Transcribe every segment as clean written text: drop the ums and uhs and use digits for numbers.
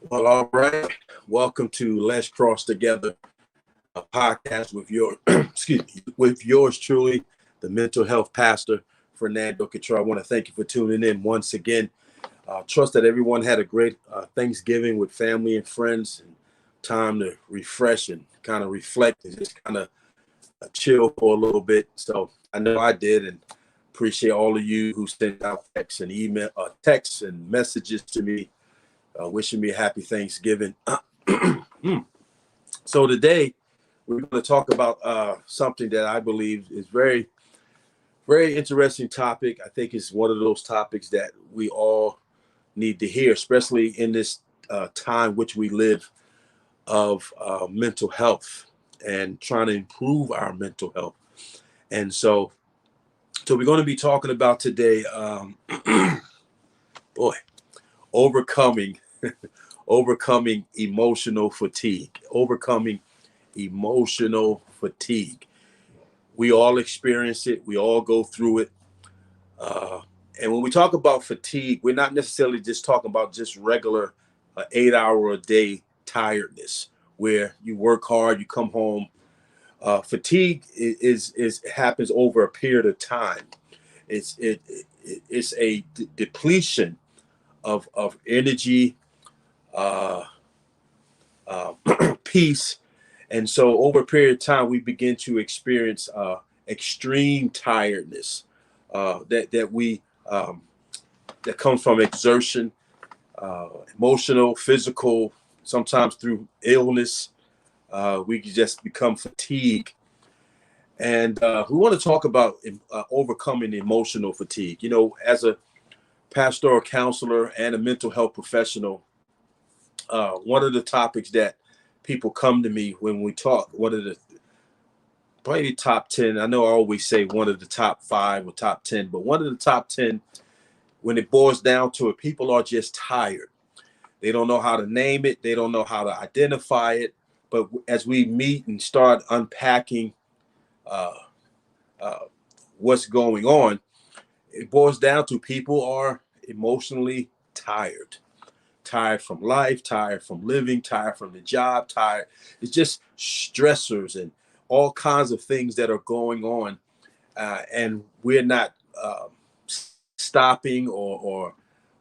Well, all right. Welcome to Let's Cross Together, a podcast with with yours truly, the mental health pastor, Fernando Cottrell. I want to thank you for tuning in once again. Trust that everyone had a great Thanksgiving with family and friends, and time to refresh and kind of reflect and just kind of chill for a little bit. So I know I did, and appreciate all of you who sent out texts and messages to me, wishing me a happy Thanksgiving. So today we're going to talk about something that I believe is very, very interesting topic. I think it's one of those topics that we all need to hear, especially in this time which we live of mental health and trying to improve our mental health. And so we're going to be talking about today, overcoming emotional fatigue. Overcoming emotional fatigue. We all experience it. We all go through it. And when we talk about fatigue, we're not necessarily just talking about just regular 8 hour a day tiredness where you work hard, you come home. Fatigue is happens over a period of time. It's a depletion of energy, peace, and so over a period of time we begin to experience extreme tiredness that comes from exertion, emotional, physical, sometimes through illness. We can just become fatigued. And we want to talk about overcoming emotional fatigue. You know, as a pastoral counselor and a mental health professional, one of the topics that people come to me when we talk, probably the top 10, I know I always say one of the top 5 or top 10, but one of the top 10, when it boils down to it, people are just tired. They don't know how to name it. They don't know how to identify it. But as we meet and start unpacking what's going on, it boils down to people are emotionally tired. Tired from life, tired from living, tired from the job, tired. It's just stressors and all kinds of things that are going on. And we're not stopping or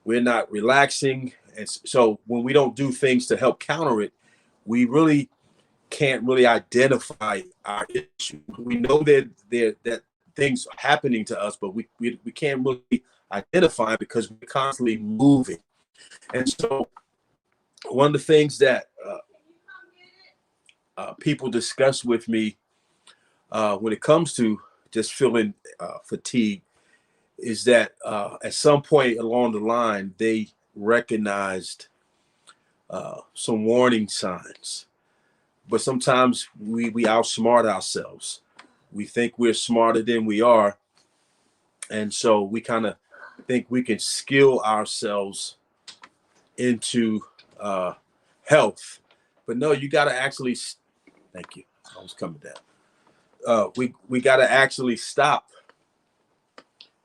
we're not relaxing. And so when we don't do things to help counter it, we really can't really identify our issue. We know that things are happening to us, but we can't really identify it because we're constantly moving. And so one of the things that people discuss with me when it comes to just feeling fatigue is that at some point along the line, they recognized some warning signs. But sometimes we outsmart ourselves. We think we're smarter than we are. And so we kind of think we can skill ourselves into health. But no, you got to actually, thank you. I was coming down. We got to actually stop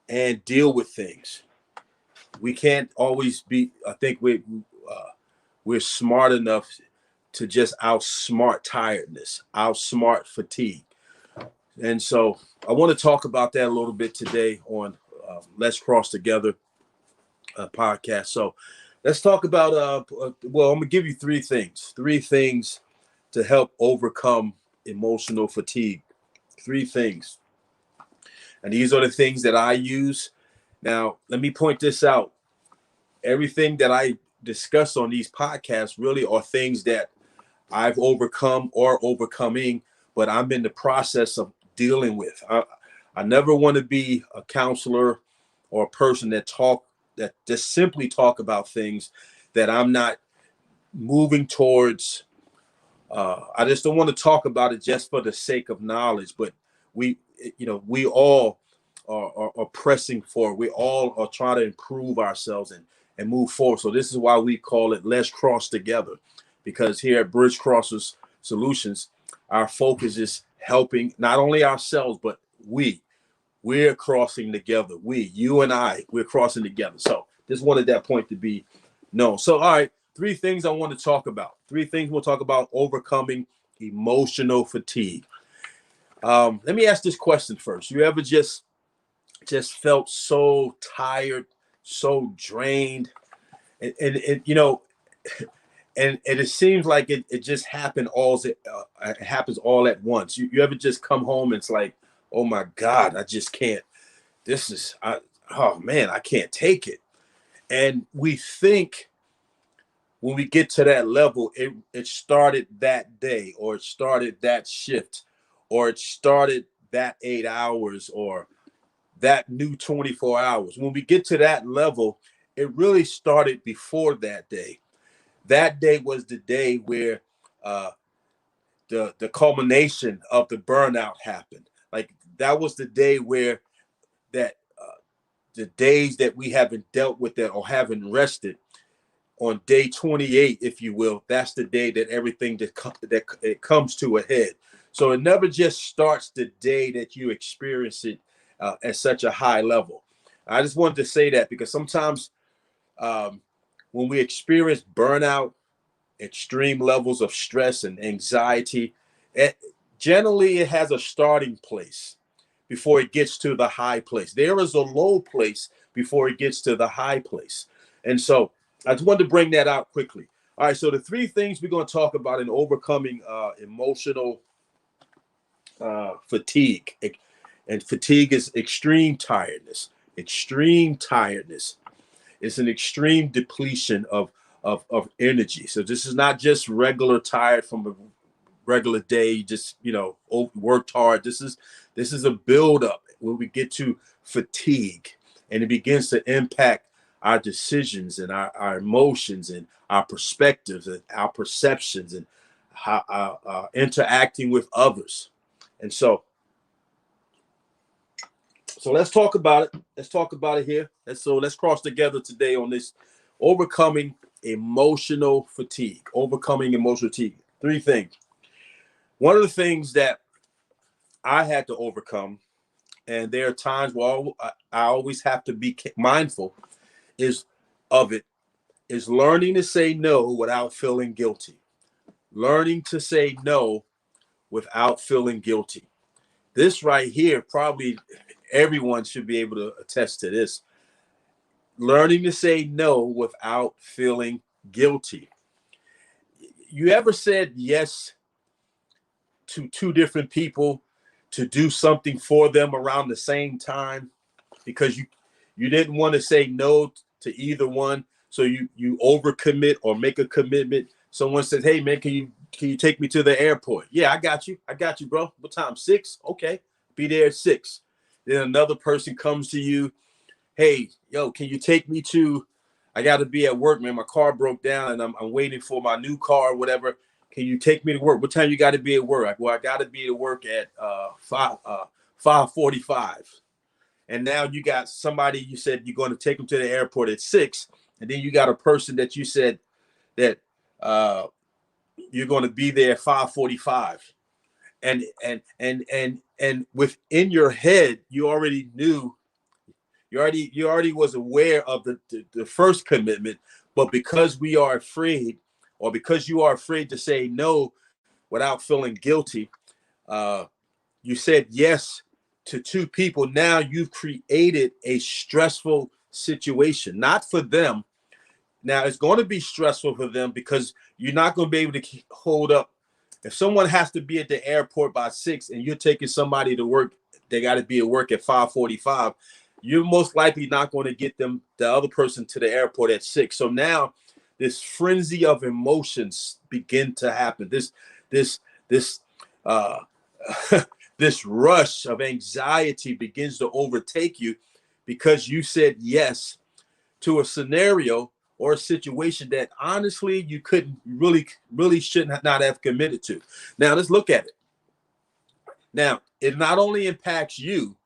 and deal with things. We can't always be, I think we're smart enough to just outsmart tiredness, outsmart fatigue. And so I want to talk about that a little bit today on Let's Cross Together podcast. So let's talk about, I'm going to give you three things to help overcome emotional fatigue. 3 things. And these are the things that I use. Now, let me point this out. Everything that I discuss on these podcasts really are things that I've overcome or overcoming, but I'm in the process of dealing with. I never want to be a counselor or a person that just simply talk about things that I'm not moving towards. I just don't want to talk about it just for the sake of knowledge, but we all are pressing forward. We all are trying to improve ourselves and move forward. So this is why we call it Let's Cross Together, because here at Bridge Crossers Solutions, our focus is helping not only ourselves, but we're crossing together. You and I, we're crossing together. So just wanted that point to be known. So, all right, three things I want to talk about. Three things we'll talk about: overcoming emotional fatigue. Let me ask this question first. You ever just felt so tired, so drained, and you know, and it seems like it just happened it happens all at once. You ever just come home and it's like, oh my God, I just can't. Oh man, I can't take it. And we think when we get to that level, it started that day, or it started that shift, or it started that 8 hours, or that new 24 hours. When we get to that level, it really started before that day. That day was the day where the culmination of the burnout happened. Like that was the day where that the days that we haven't dealt with that or haven't rested, on day 28, if you will, that's the day that everything that it comes to a head. So it never just starts the day that you experience it at such a high level. I just wanted to say that because sometimes when we experience burnout, extreme levels of stress and anxiety, generally it has a starting place before it gets to the high place. There is a low place before it gets to the high place. And so I just wanted to bring that out quickly. All right, so the three things we're going to talk about in overcoming emotional fatigue. And fatigue is extreme tiredness. Extreme tiredness. It's an extreme depletion of energy. So this is not just regular tired from a regular day, just worked hard. This is a buildup when we get to fatigue, and it begins to impact our decisions and our emotions and our perspectives and our perceptions and how interacting with others. And so let's talk about it. Let's talk about it here. Let's cross together today on this overcoming emotional fatigue. Overcoming emotional fatigue. Three things. One of the things that I had to overcome, and there are times where I always have to be mindful is learning to say no without feeling guilty. Learning to say no without feeling guilty. This right here, probably everyone should be able to attest to this. Learning to say no without feeling guilty. You ever said yes to two different people to do something for them around the same time because you didn't want to say no to either one, so you overcommit or make a commitment? Someone says, hey man, can you take me to the airport? Yeah, I got you, bro. What time? 6? Okay, be there at 6. Then another person comes to you, hey, yo, can you take me to, I got to be at work, man, my car broke down and I'm waiting for my new car or whatever. Can you take me to work? What time you got to be at work? Well, I got to be at work at 5:45. And now you got somebody, you said you're going to take them to the airport at 6. And then you got a person that you said that you're going to be there at 5:45. And within your head, you already knew, you already was aware of the first commitment, but because we are afraid, or because you are afraid to say no without feeling guilty, you said yes to two people. Now you've created a stressful situation, not for them. Now it's going to be stressful for them because you're not going to be able to hold up. If someone has to be at the airport by 6 and you're taking somebody to work, they got to be at work at 5:45. You're most likely not going to get the other person to the airport at 6. So now this frenzy of emotions begin to happen. This this rush of anxiety begins to overtake you because you said yes to a scenario or a situation that honestly you couldn't really shouldn't not have committed to. Now let's look at it. Now it not only impacts you,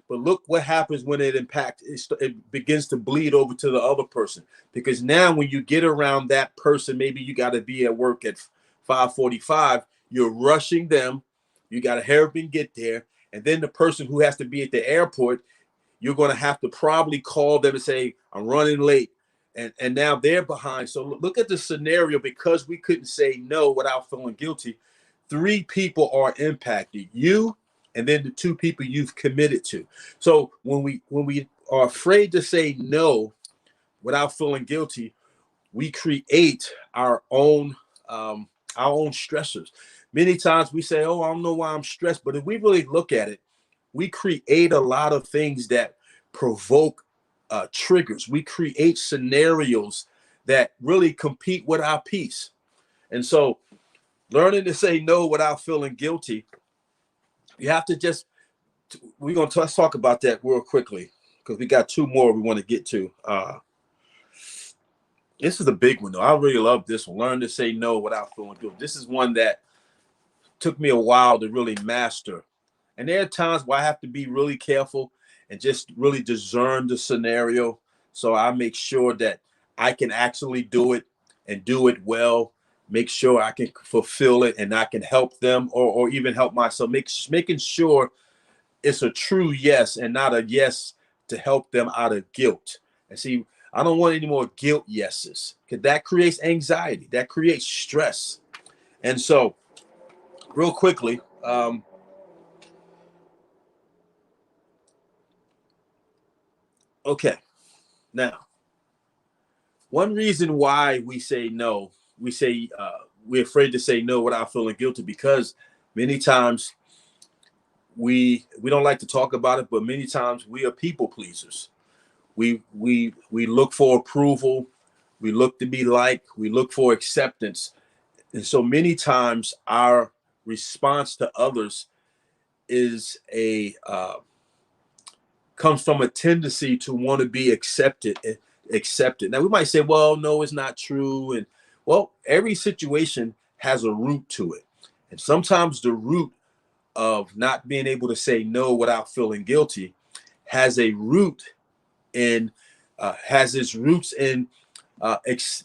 but look what happens when it begins to bleed over to the other person. Because now when you get around that person, maybe you got to be at work at 5:45, you're rushing them. You got to hurry up and get there. And then the person who has to be at the airport, you're going to have to probably call them and say, I'm running late. and now they're behind. So look at the scenario. Because we couldn't say no without feeling guilty, 3 people are impacted: you, and then the 2 people you've committed to. So when we are afraid to say no without feeling guilty, we create our own stressors. Many times we say, "Oh, I don't know why I'm stressed," but if we really look at it, we create a lot of things that provoke triggers. We create scenarios that really compete with our peace. And so, learning to say no without feeling guilty, you have to just. Let's talk about that real quickly, because we got 2 more we want to get to. This is a big one, though. I really love this one. Learn to say no without feeling guilty. This is one that took me a while to really master. And there are times where I have to be really careful and just really discern the scenario. So I make sure that I can actually do it and do it well. Make sure I can fulfill it and I can help them, or even help myself. Making sure it's a true yes and not a yes to help them out of guilt. And see, I don't want any more guilt yeses, because that creates anxiety, that creates stress. And so, real quickly, okay, now, one reason why we say no, we're afraid to say no without feeling guilty, because many times we don't like to talk about it, but many times we are people pleasers. We look for approval, we look to be liked, we look for acceptance. And so many times our response to others is a comes from a tendency to want to be accepted. Now we might say, well, no, it's not true. And well, every situation has a root to it. And sometimes the root of not being able to say no without feeling guilty has a root in has its roots in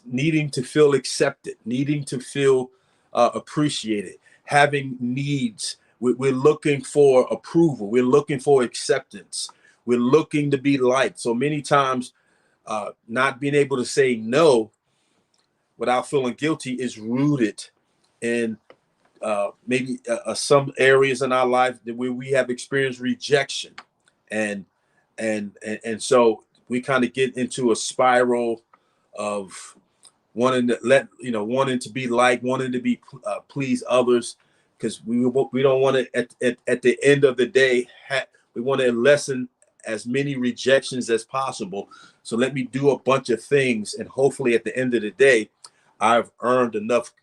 needing to feel accepted, needing to feel appreciated, having needs. We're looking for approval. We're looking for acceptance. We're looking to be liked. So many times, not being able to say no without feeling guilty is rooted in maybe some areas in our life where we have experienced rejection, and so we kind of get into a spiral of wanting to be liked, wanting to be please others, because we don't want to at the end of the day we want to lessen as many rejections as possible. So let me do a bunch of things, and hopefully at the end of the day, I've earned enough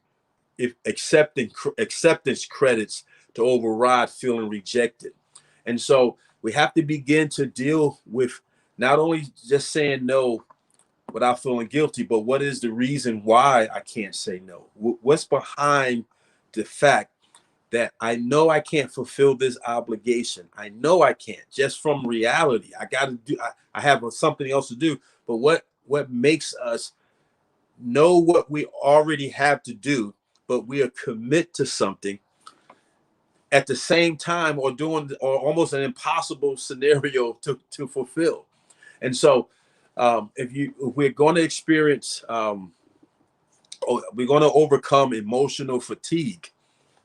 acceptance credits to override feeling rejected. And so we have to begin to deal with not only just saying no without feeling guilty, but what is the reason why I can't say no? What's behind the fact that I know I can't fulfill this obligation? I know I can't, just from reality. I got to do. I have something else to do. But what makes us know what we already have to do, but we are commit to something at the same time, or almost an impossible scenario to fulfill? And so, if we're going to experience, we're going to overcome emotional fatigue.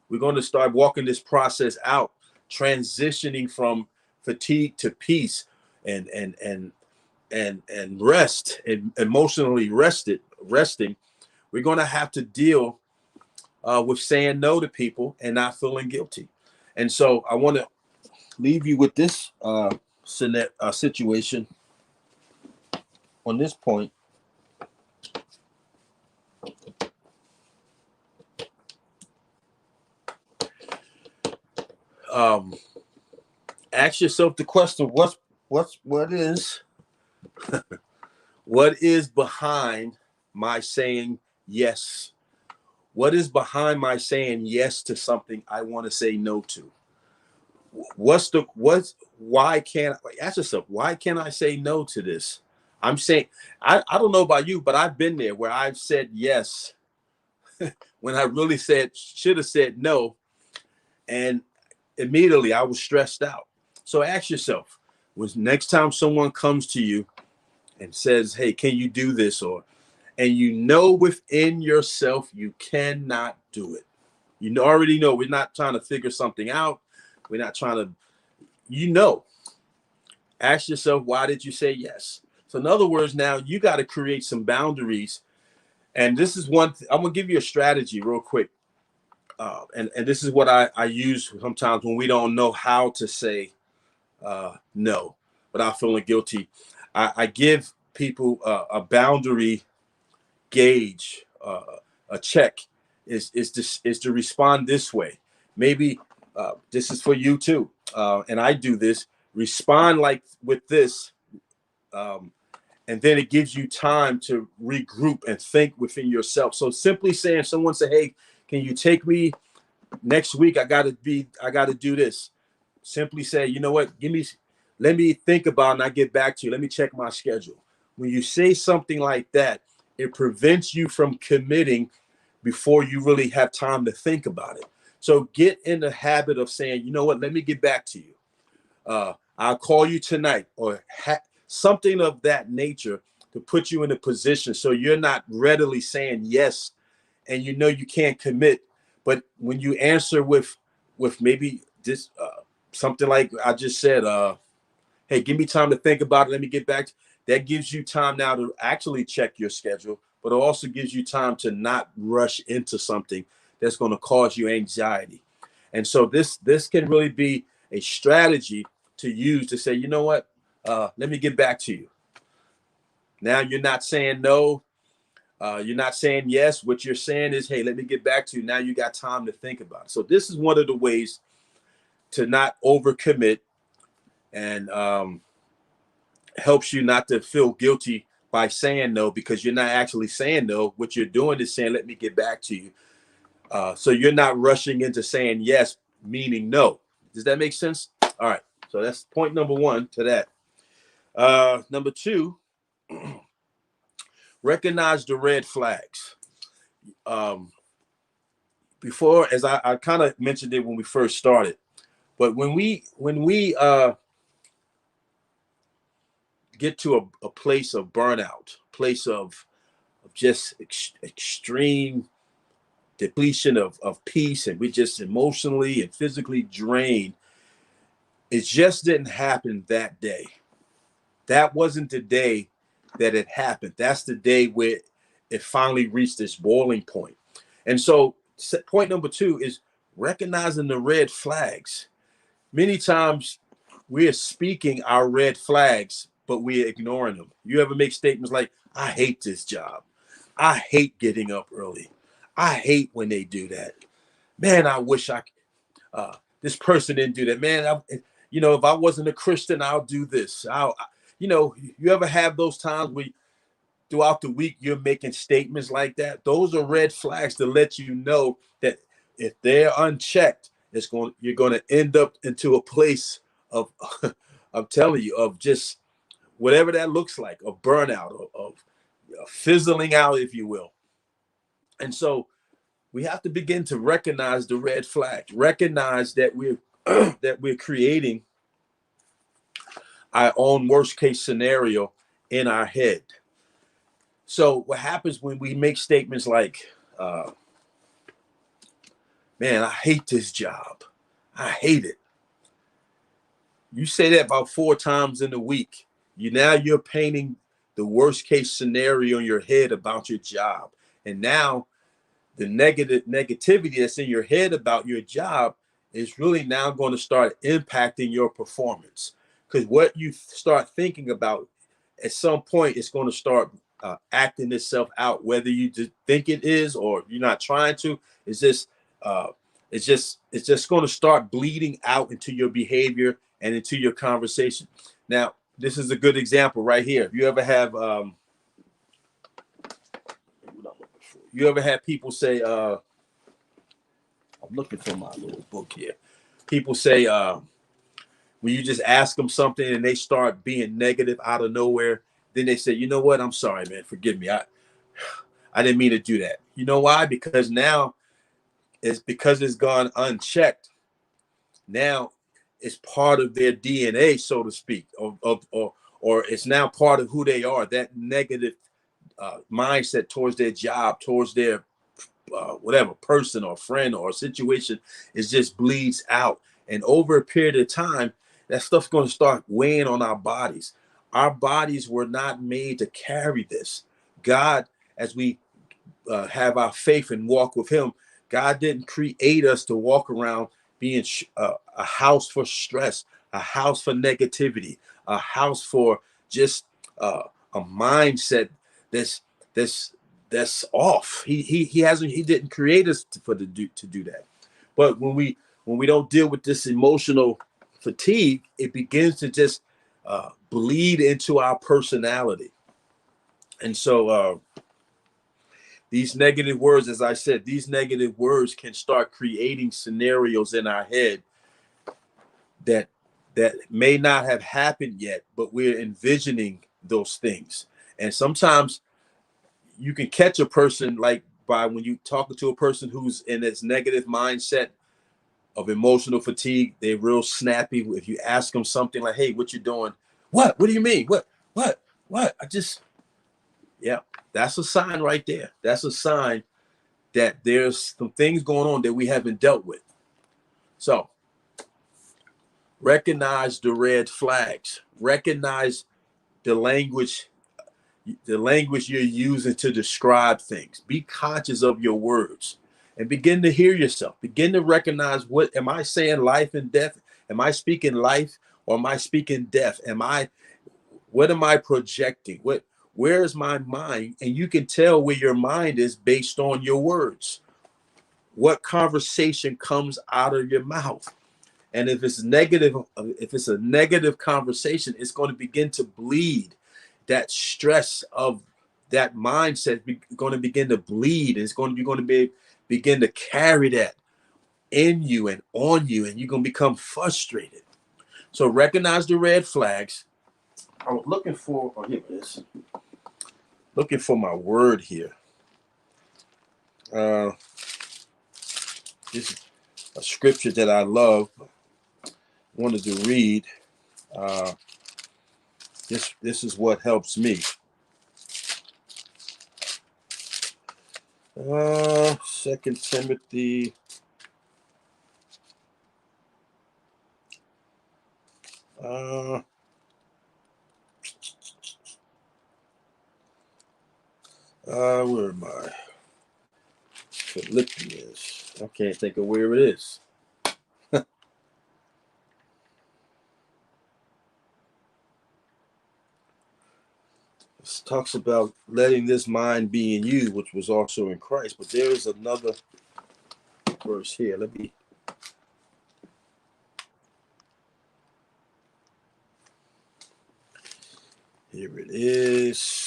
We're going to start walking this process out, transitioning from fatigue to peace, and rest, and emotionally resting. We're going to have to deal with saying no to people and not feeling guilty. And so I want to leave you with this situation on this point. Ask yourself the question: what is what is behind my saying yes? What is behind my saying yes to something I want to say no to? Why can't ask yourself, why can't I say no to this? I'm saying, I don't know about you, but I've been there where I've said yes when I really should have said no, and immediately I was stressed out. So ask yourself, was next time someone comes to you and says, hey, can you do this? And you know within yourself you cannot do it. You already know. We're not trying to figure something out. We're not trying to, ask yourself, why did you say yes? So in other words, now you got to create some boundaries. And this is I'm going to give you a strategy real quick. And this is what I use sometimes when we don't know how to say no without feeling guilty. I give people a boundary gauge, a check is to respond this way. Maybe this is for you too, and I do this. Respond like with this, and then it gives you time to regroup and think within yourself. So simply saying, someone say, "Hey, can you take me next week? I got to do this." Simply say, you know what? Let me think about it and I get back to you. Let me check my schedule. When you say something like that, it prevents you from committing before you really have time to think about it. So get in the habit of saying, you know what? Let me get back to you. I'll call you tonight, or something of that nature to put you in a position so you're not readily saying yes, and you know you can't commit. But when you answer with maybe this something like I just said, hey, give me time to think about it. Let me get back. That gives you time now to actually check your schedule, but it also gives you time to not rush into something that's going to cause you anxiety. And so this can really be a strategy to use to say, you know what, let me get back to you. Now you're not saying no. You're not saying yes. What you're saying is, hey, let me get back to you. Now you got time to think about it. So this is one of the ways to not overcommit, and helps you not to feel guilty by saying no, because you're not actually saying no. What you're doing is saying, let me get back to you. So you're not rushing into saying yes, meaning no. Does that make sense? All right. So that's point number one to that. Number two, recognize the red flags. Before, as I kind of mentioned it when we first started, but when we get to a place of burnout, place of just extreme depletion of peace, and we just emotionally and physically drained, it just didn't happen that day. That wasn't the day that it happened. That's the day where it finally reached this boiling point. And so point number two is recognizing the red flags. Many times we're speaking our red flags, but we're ignoring them. You ever make statements like, I hate this job. I hate getting up early. I hate when they do that. Man, I wish this person didn't do that. Man, if I wasn't a Christian, I'll do this. You ever have those times where throughout the week you're making statements like that? Those are red flags to let you know that if they're unchecked, you're going to end up into a place of I'm telling you, of just whatever that looks like, of burnout, of fizzling out, if you will. And so we have to begin to recognize the red flags, recognize that we're that we're creating our own worst case scenario in our head. So what happens when we make statements like, man, I hate this job. I hate it. You say that about 4 times in a week. You're painting the worst case scenario in your head about your job. And now the negativity that's in your head about your job is really now going to start impacting your performance. Because what you start thinking about, at some point, it's going to start acting itself out, whether you think it is or you're not trying to. It's just going to start bleeding out into your behavior and into your conversation. Now, this is a good example right here. If you ever have people say, I'm looking for my little book here. People say, when you just ask them something and they start being negative out of nowhere, then they say, you know what? I'm sorry, man. Forgive me. I didn't mean to do that. You know why? Because now because it's gone unchecked. Now it's part of their DNA, so to speak, or it's now part of who they are. That negative mindset towards their job, towards their whatever person or friend or situation, is just bleeds out. And over a period of time, that stuff's going to start weighing on our bodies. Our bodies were not made to carry this. God, as we have our faith and walk with him, God didn't create us to walk around being a house for stress, a house for negativity, a house for just a mindset that's that's that's off. He didn't create us to do that. But when we don't deal with this emotional fatigue, it begins to just bleed into our personality. And so these negative words, as I said, these negative words can start creating scenarios in our head that may not have happened yet, but we're envisioning those things. And sometimes you can catch a person, like by when you talking to a person who's in this negative mindset of emotional fatigue. They're real snappy. If you ask them something like, "Hey, what you doing?" What do you mean? What I just, yeah, that's a sign right there. That's a sign that there's some things going on that we haven't dealt with. So recognize the red flags. Recognize the language you're using to describe things. Be conscious of your words and begin to hear yourself. Begin to recognize, what am I saying, life and death? Am I speaking life or am I speaking death? What am I projecting? Where is my mind? And you can tell where your mind is based on your words. What conversation comes out of your mouth? And if it's negative, if it's a negative conversation, it's going to begin to bleed. That stress of that mindset going to begin to bleed. It's going to begin to carry that in you and on you, and you're going to become frustrated. So recognize the red flags. I was looking for, oh, here it is. Looking for my word here. This is a scripture that I love. Wanted to read. This is what helps me. 2 Timothy. Where am I? Philippians. I can't think of where it is. It talks about letting this mind be in you, which was also in Christ. But there is another verse here. Here it is.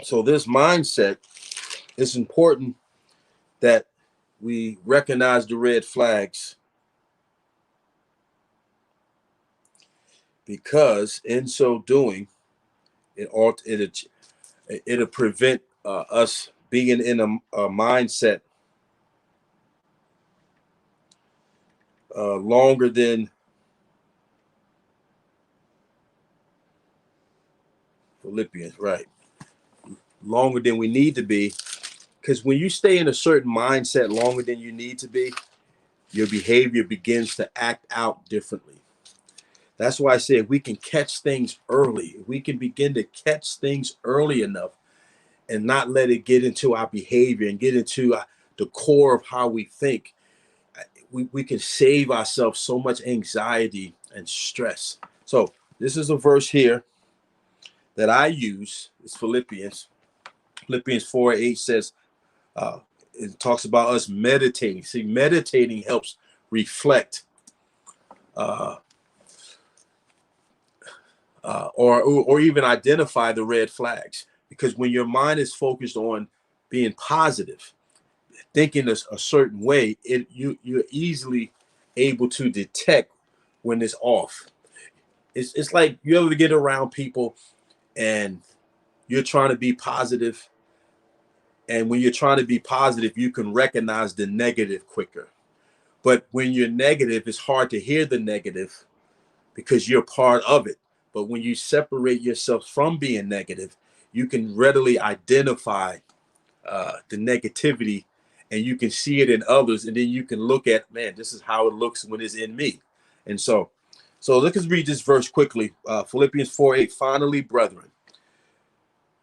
So this mindset, it's important that we recognize the red flags, because in so doing, it'll prevent us being in a mindset longer than Philippians, right? Longer than we need to be. Because when you stay in a certain mindset longer than you need to be, your behavior begins to act out differently. That's why I say if we can catch things early, we can begin to catch things early enough and not let it get into our behavior and get into the core of how we think, we can save ourselves so much anxiety and stress. So this is a verse here that I use. It's Philippians 4:8 says, it talks about us meditating. See, meditating helps reflect or even identify the red flags. Because when your mind is focused on being positive, thinking a certain way, you're easily able to detect when it's off. It's like you ever get around people and you're trying to be positive, and when you're trying to be positive, you can recognize the negative quicker. But when you're negative, it's hard to hear the negative because you're part of it. But when you separate yourself from being negative, you can readily identify the negativity, and you can see it in others, and then you can look at, man, this is how it looks when it's in me. And so let's read this verse quickly. Philippians 4:8. Finally, brethren,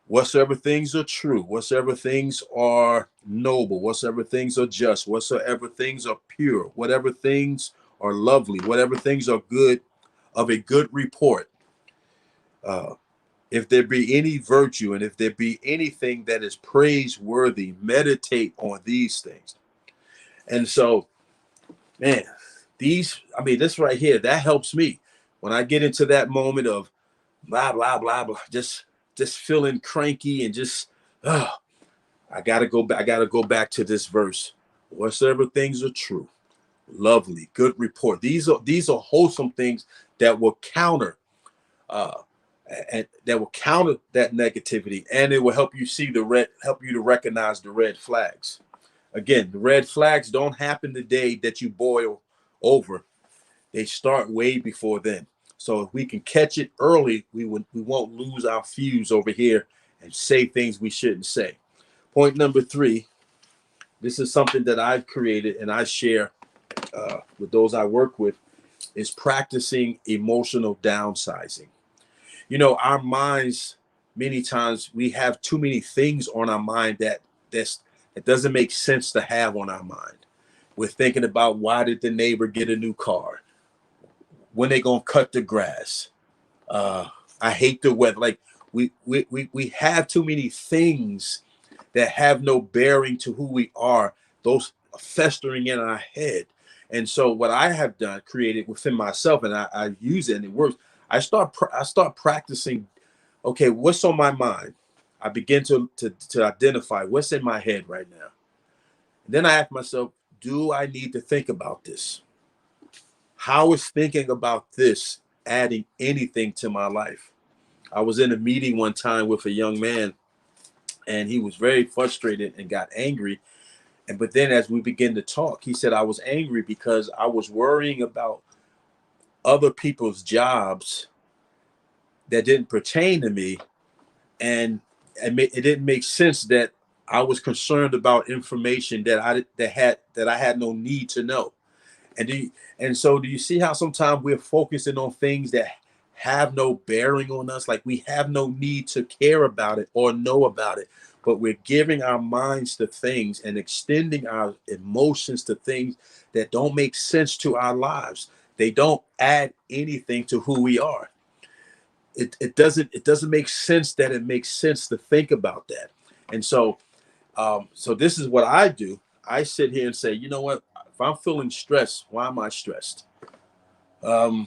whatsoever things are true, whatsoever things are noble, whatsoever things are just, whatsoever things are pure, whatever things are lovely, whatever things are good, of a good report, if there be any virtue, and if there be anything that is praiseworthy, meditate on these things. And so, man, this right here, that helps me when I get into that moment of blah, blah, blah, blah, just feeling cranky and just, I gotta go back to this verse. Whatsoever things are true, lovely, good report. These are wholesome things that will counter and that will counter that negativity, and it will help you help you to recognize the red flags. Again, the red flags don't happen the day that you boil over. They start way before then. So if we can catch it early, we won't lose our fuse over here and say things we shouldn't say. Point number 3, this is something that I've created and I share with those I work with, is practicing emotional downsizing. You know, our minds, many times we have too many things on our mind that doesn't make sense to have on our mind. We're thinking about, why did the neighbor get a new car? When they gonna cut the grass? I hate the weather. Like we have too many things that have no bearing to who we are. Those festering in our head. And so what I have created within myself, and I use it and it works. I start practicing. Okay, what's on my mind? I begin to identify what's in my head right now. And then I ask myself, do I need to think about this? How is thinking about this adding anything to my life? I was in a meeting one time with a young man, and he was very frustrated and got angry. But then as we began to talk, he said, I was angry because I was worrying about other people's jobs that didn't pertain to me. And it didn't make sense that I was concerned about information that I had no need to know. And so do you see how sometimes we're focusing on things that have no bearing on us? Like, we have no need to care about it or know about it, but we're giving our minds to things and extending our emotions to things that don't make sense to our lives. They don't add anything to who we are. It doesn't make sense that it makes sense to think about that. And so this is what I do. I sit here and say, you know what? If I'm feeling stressed, why am I stressed? For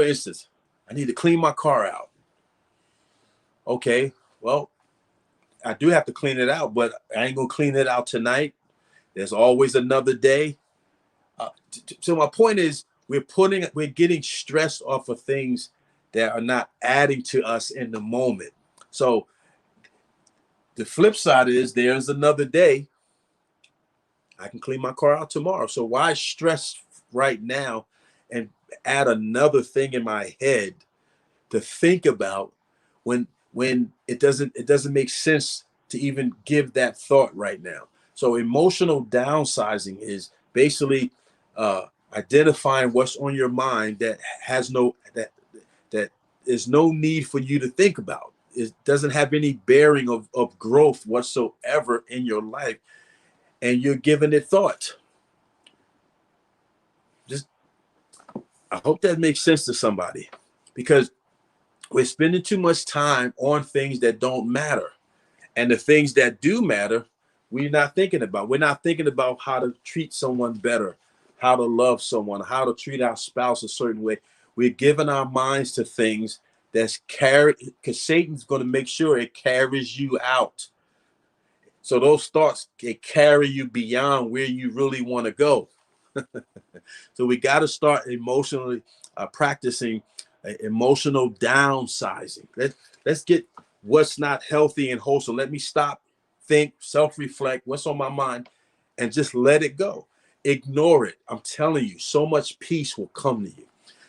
instance, I need to clean my car out. Okay, well, I do have to clean it out, but I ain't gonna clean it out tonight. There's always another day. So my point is, we're getting stressed off of things that are not adding to us in the moment. So the flip side is, there's another day. I can clean my car out tomorrow. So why stress right now and add another thing in my head to think about when it doesn't make sense to even give that thought right now. So emotional downsizing is basically identifying what's on your mind that has that is no need for you to think about. It doesn't have any bearing of growth whatsoever in your life, and you're giving it thought. I hope that makes sense to somebody, because we're spending too much time on things that don't matter. And the things that do matter, we're not thinking about. We're not thinking about how to treat someone better, how to love someone, how to treat our spouse a certain way. We're giving our minds to things that's carried, because Satan's going to make sure it carries you out. So those thoughts, they carry you beyond where you really want to go. So we got to start emotionally practicing emotional downsizing. Let's get what's not healthy and wholesome. Let me stop, think, self-reflect, what's on my mind, and just let it go. Ignore it. I'm telling you, so much peace will come to you.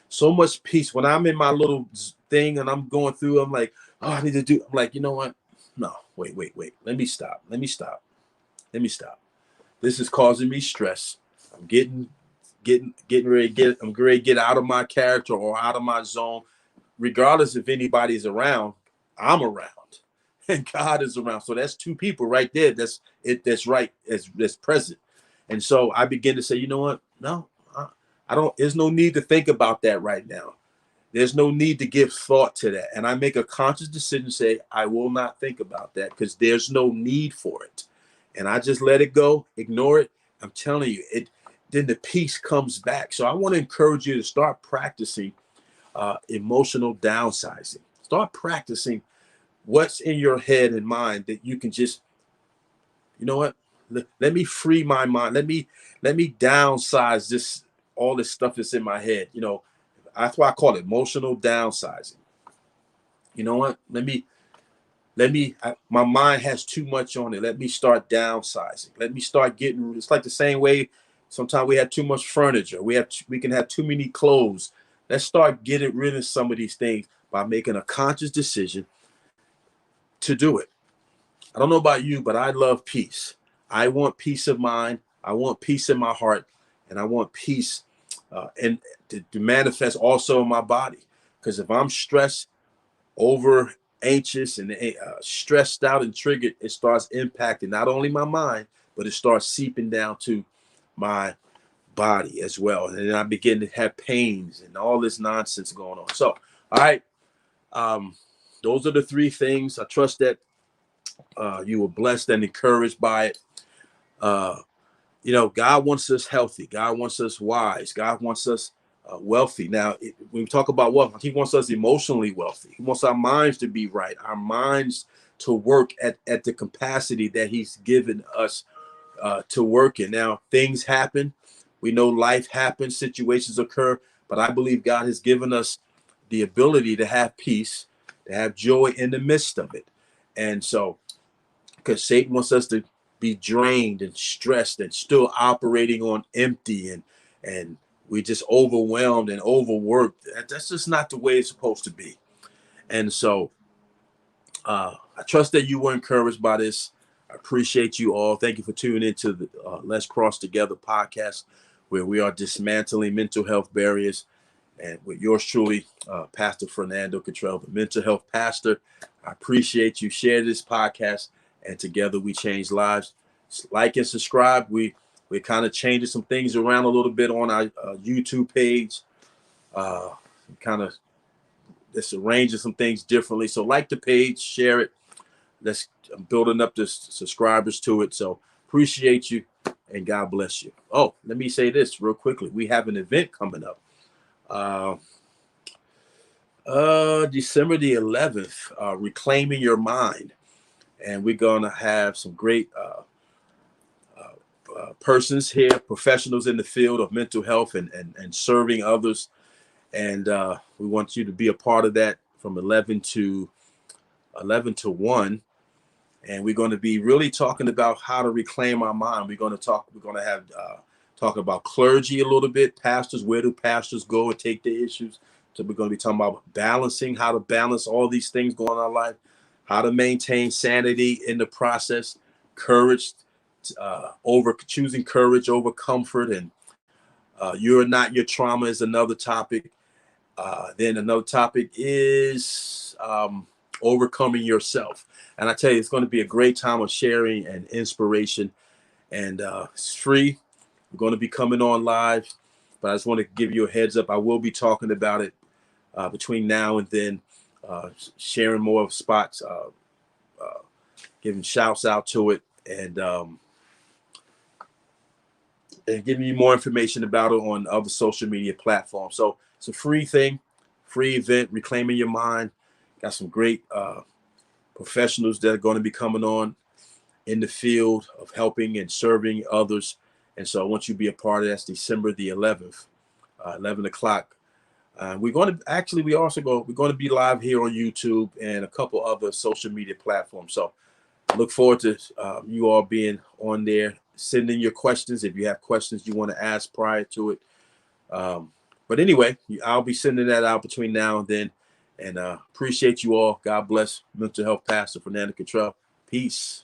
So much peace. When I'm in my little thing and I'm going through, I'm like, oh, I need to do. I'm like, you know what? No, wait. Let me stop. Let me stop. This is causing me stress. I'm getting ready to get. I'm ready to get out of my character or out of my zone, regardless if anybody's around. I'm around, and God is around. So that's two people right there. That's it. That's right. That's present. And so I begin to say, you know what? No, I don't. There's no need to think about that right now. There's no need to give thought to that. And I make a conscious decision to say, I will not think about that because there's no need for it. And I just let it go, ignore it. I'm telling you, then the peace comes back. So I want to encourage you to start practicing emotional downsizing. Start practicing what's in your head and mind that you can just, you know what? Let me free my mind. Let me downsize this, all this stuff that's in my head. You know, that's why I call it emotional downsizing. You know what? My mind has too much on it. Let me start downsizing. Let me start getting, it's like the same way sometimes we have too much furniture. We can have too many clothes. Let's start getting rid of some of these things by making a conscious decision to do it. I don't know about you, but I love peace. I want peace of mind. I want peace in my heart, and I want peace and to manifest also in my body. Because if I'm stressed, over anxious and stressed out and triggered, it starts impacting not only my mind, but it starts seeping down to my body as well. And then I begin to have pains and all this nonsense going on. So, all right, those are the three things. I trust that you were blessed and encouraged by it. You know, God wants us healthy. God wants us wise. God wants us wealthy. Now, when we talk about wealth, he wants us emotionally wealthy. He wants our minds to be right, our minds to work at the capacity that he's given us to work in. Now, things happen. We know life happens, situations occur, but I believe God has given us the ability to have peace, to have joy in the midst of it. And so, because Satan wants us to be drained and stressed and still operating on empty and we just overwhelmed and overworked. That's just not the way it's supposed to be. And so I trust that you were encouraged by this. I appreciate you all. Thank you for tuning into the Let's Cross Together podcast, where we are dismantling mental health barriers. And with yours truly, Pastor Fernando Cottrell, the mental health pastor. I appreciate you. Share this podcast, and together we change lives. Like and subscribe. We're kind of changing some things around a little bit on our YouTube page. Kind of just arranging some things differently. So like the page, share it. I'm building up the subscribers to it. So appreciate you, and God bless you. Oh, let me say this real quickly. We have an event coming up. December the 11th, Reclaiming Your Mind. And we're going to have some great persons here, professionals in the field of mental health and serving others. And we want you to be a part of that from 11 to 1. And we're going to be really talking about how to reclaim our mind. We're going to have talk about clergy a little bit, pastors. Where do pastors go and take their issues? So we're going to be talking about balancing, how to balance all these things going on in our life, how to maintain sanity in the process, courage, choosing courage over comfort, and you're not your trauma is another topic. Then another topic is overcoming yourself. And I tell you, it's going to be a great time of sharing and inspiration. And it's free. We're going to be coming on live. But I just want to give you a heads up. I will be talking about it between now and then, sharing more of spots, giving shouts out to it, and giving you more information about it on other social media platforms. So it's a free thing, free event, Reclaiming Your Mind. Got some great professionals that are going to be coming on in the field of helping and serving others. And so I want you to be a part of that. That's December the 11th, 11 o'clock. We're going to be live here on YouTube and a couple other social media platforms. So I look forward to you all being on there send in your questions if you have questions you want to ask prior to it. But anyway, I'll be sending that out between now and then. And appreciate you all. God bless. Mental Health Pastor Fernando Cottrell. Peace.